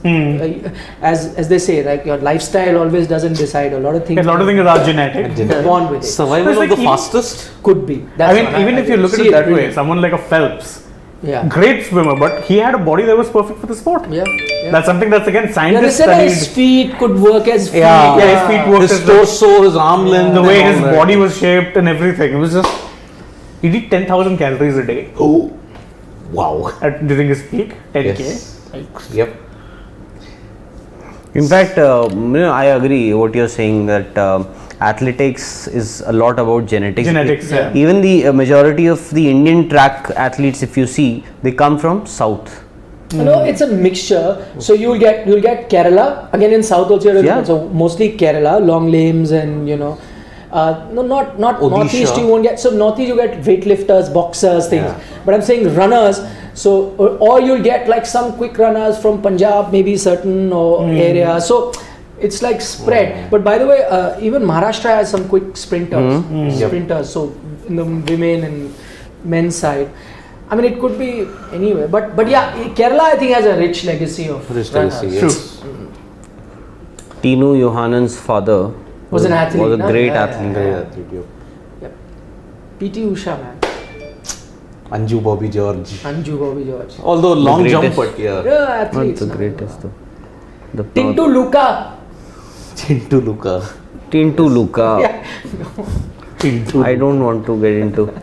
as they say, like your lifestyle always doesn't decide. A lot of things. A lot of things are genetic. Born with it. Survival It's of like the even- fastest. Could be. I mean, even if you look at see it that way, brilliant. someone like a Phelps, Yeah. great swimmer, but he had a body that was perfect for the sport. Yeah. That's something that's again Yeah, they scientists said his studied. feet could work as feet. Yeah. Yeah, his feet worked His as the, torso, his arm length, the way and his all that. body was shaped and everything. It was just he did 10,000 calories a day Oh, wow. during his peak, 10k. Yes. Yep. In fact, I agree what you're saying that athletics is a lot about genetics. Genetics, yeah. Even the majority of the Indian track athletes, if you see, they come from south. It's a mixture. So you'll get Kerala again in South also. Yeah. So mostly Kerala, long limbs and not Northeast. You won't get. So Northeast you get weightlifters, boxers, things. Yeah. But I'm saying runners. So or you'll get like some quick runners from Punjab, maybe certain areas. So it's like spread. But by the way, even Maharashtra has some quick sprinters. Sprinters. So in the women and men's side. I mean, it could be anywhere, but yeah, Kerala I think has a rich legacy of runners. Yes. Tinu Johannen's father Was an athlete, Was a no? great Yeah, athlete. Great athlete, yep. Yep. P.T. Usha, man. Anju Bobby George. Anju Bobby George. Although long jump, greatest. but yeah. Yeah, Not athletes. the no? greatest though. The Tintu Luka. Chintu Luka. Tintu Luka. Yeah. I don't want to get into.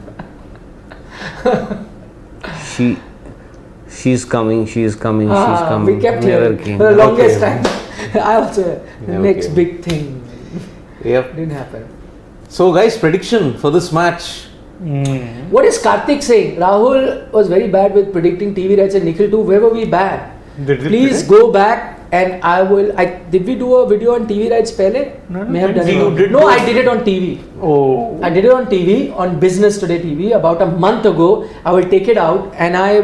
She's coming. She's coming. She's coming. We kept Never hearing came. for the longest Okay. time. I also the Never next came. big thing Yep. didn't happen. So, guys, prediction for this match. What is Karthik saying? Rahul was very bad with predicting TV rights and Nikhil too. Where were we bad? Did we Please predict? go back and did we do a video on TV rights pehle? No, May have done you it. did No, do I it. did it on TV. Oh, I did it on TV, on Business Today TV, about a month ago. I will take it out, and I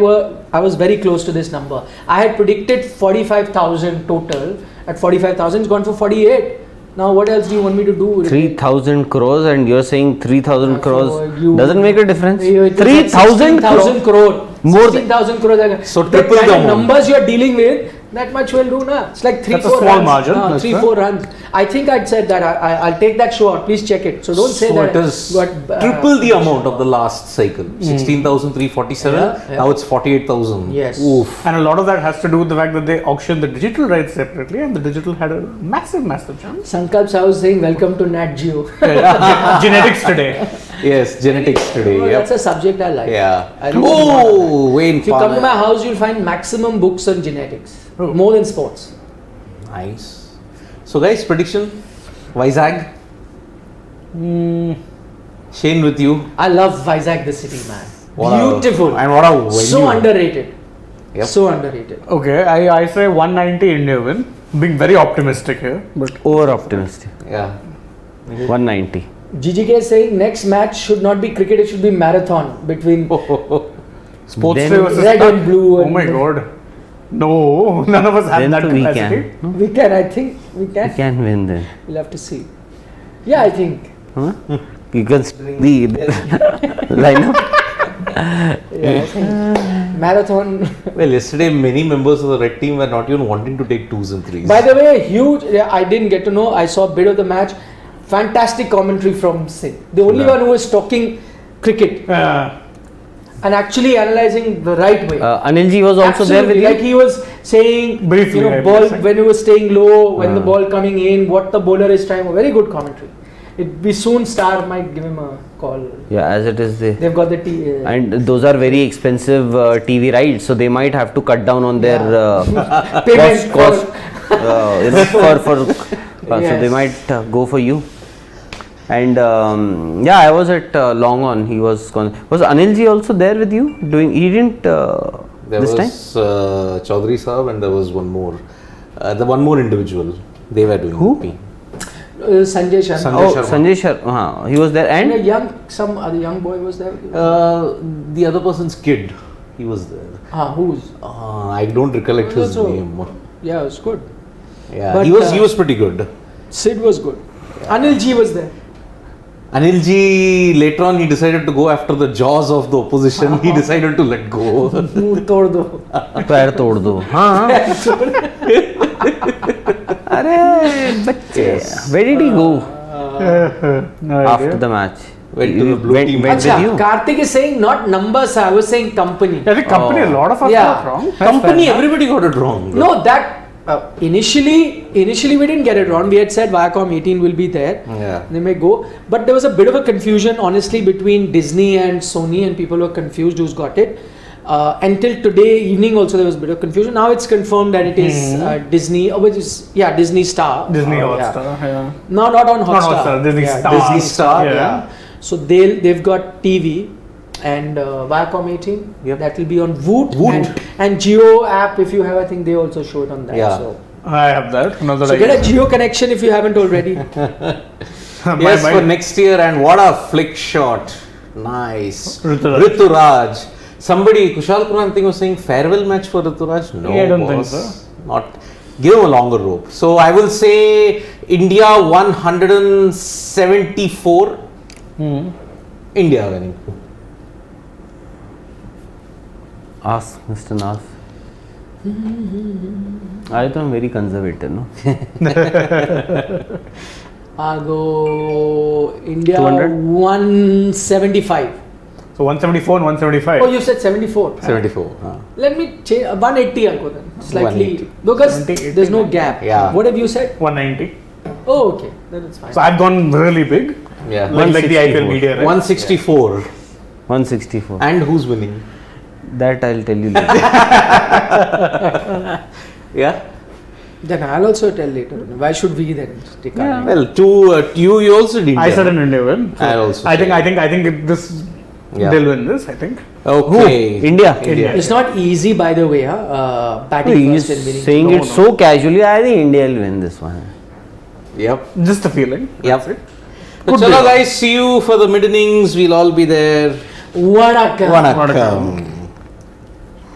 was very close to this number. I had predicted 45,000 total. At 45,000, it's gone for 48. Now, what else do you want me to do? 3,000 crores, and you're saying 3,000 crores you- doesn't make a difference. It was 3,000 16,000 crore. More than- 16,000 crore. So the triple kind the of amount. numbers you're dealing with, that much will do na. It's like 3-4 That's a small runs. margin, that's 3-4 runs. I think I'd said that. I'll take that show out. Please check it. So don't say So that. it is got, triple the amount of the last cycle. 16,347. Yeah. Now it's 48,000. Yes. Oof. and a lot of that has to do with the fact that they auctioned the digital rights separately, and the digital had a massive chance. Sankalp Sahu saying, welcome to Nat Geo. Genetics today. Yes, genetics today. Oh, Yep. that's a subject I like. Yeah. I really Oh, Wayne If you come to my Parner. house, you'll find maximum books on genetics, Oh. more than sports. Nice. So, guys, prediction. Vizag. Shane with you. I love Vizag, the city, man. What a- Beautiful. and what a venue. So underrated. Yep. So underrated. Okay, I say 190 India win. Being very optimistic here, but Over optimistic. Yeah. 190. GGK is saying next match should not be cricket, it should be marathon between sports Then day versus red and blue. Oh and my god. No, none of us have Then that we capacity. can. We can, I think. We can. We can win then. We'll have to see. Yeah, I think. Huh? You can the lineup. Yeah, I think. Marathon. Well, yesterday many members of the red team were not even wanting to take 2s and 3s. By the way, huge. Yeah, I didn't get to know. I saw a bit of the match. Fantastic commentary from Sid. The only Yeah. one who was talking cricket and actually analyzing the right way. Anilji was also there with Absolutely. you. Like he was saying, Briefly, you know, I ball was saying. when it was staying low, when the ball coming in, what the bowler is trying. Very good commentary. We soon Star might give him a call. Yeah, as it is, They've got the and those are very expensive TV rights, so they might have to cut down on their payment cost. You know, for so Yes. they might go for you. And yeah, I was at Long On. He was Anilji also there with you doing? He didn't There this time. was Chaudhary Saab and there was one more. The one more individual. They were doing Who? with me. Sanjay Sharma. Sanjay Oh, Sharma. Sanjay Sharma. He was there, And a and some other young boy was there. The other person's kid. He was there. Who's? I don't recollect his Also- name. Yeah, it was good. Yeah, But, he was pretty good. Sid was good. Anil G was there. Anilji, later on, he decided to go after the jaws of the opposition. He decided to let go. मुंह तोड़ दो. पैर तोड़ दो. हाँ. अरे बच्चे. Where did he go No after idea. the match? Went to the blue went, team. went with Acha, you. Karthik is saying not numbers. I was saying company. I think company, a lot of us Yeah. got wrong. Company, everybody got it wrong. No, that initially we didn't get it wrong. We had said Viacom 18 will be there. Yeah. They may go, but there was a bit of a confusion, honestly, between Disney and Sony, and people were confused who's got it. Until today evening, also there was a bit of confusion. Now it's confirmed that it is Disney, which is Disney Star. Disney Yeah. Hotstar, yeah. No, not on Hotstar. Not Hotstar, Disney Star. Disney Star. Yeah. Yeah. So they've got TV and Viacom 18. Yep. That will be on Voot. Voot. And Geo app. If you have, I think they also show it on that. Yeah. So, I have that. Another so get a Geo connection if you haven't already. Yes, for next year, and what a flick shot. Nice. Rituraj. Rituraj. Somebody, Kushal Kuran, I think was saying farewell match for Rituraj. No, Yeah, I don't think boss. so. Not. Give him a longer rope. So I will say India 174. India winning. Ask Mr. Nas. I thought I'm very conservative, no? I'll go India 200? 175. So 174 and 175. Oh, you said 74. 74. Let me change 180. I'll go then. Slightly 180. because 70, there's no 80, gap. Yeah. What have you said? 190. Oh, okay. Then it's fine. So I've gone really big. Yeah. Like the IPL media, right? 164. 164. And who's winning? That I'll tell you later. Yeah. Then I'll also tell later. Why should we then take our name? Well, you also did. I said an India win. So I also I think said. this Yeah. they'll win this. I think. Okay. India. India. It's not easy, by the way, batting He's first and winning. saying No, it no. so casually. I think India will win this one. Yep. Just a feeling. Yep. That's it. So, Could be chalo wrong. guys, see you for the mid innings. We'll all be there. Vanakkam. Vanakkam.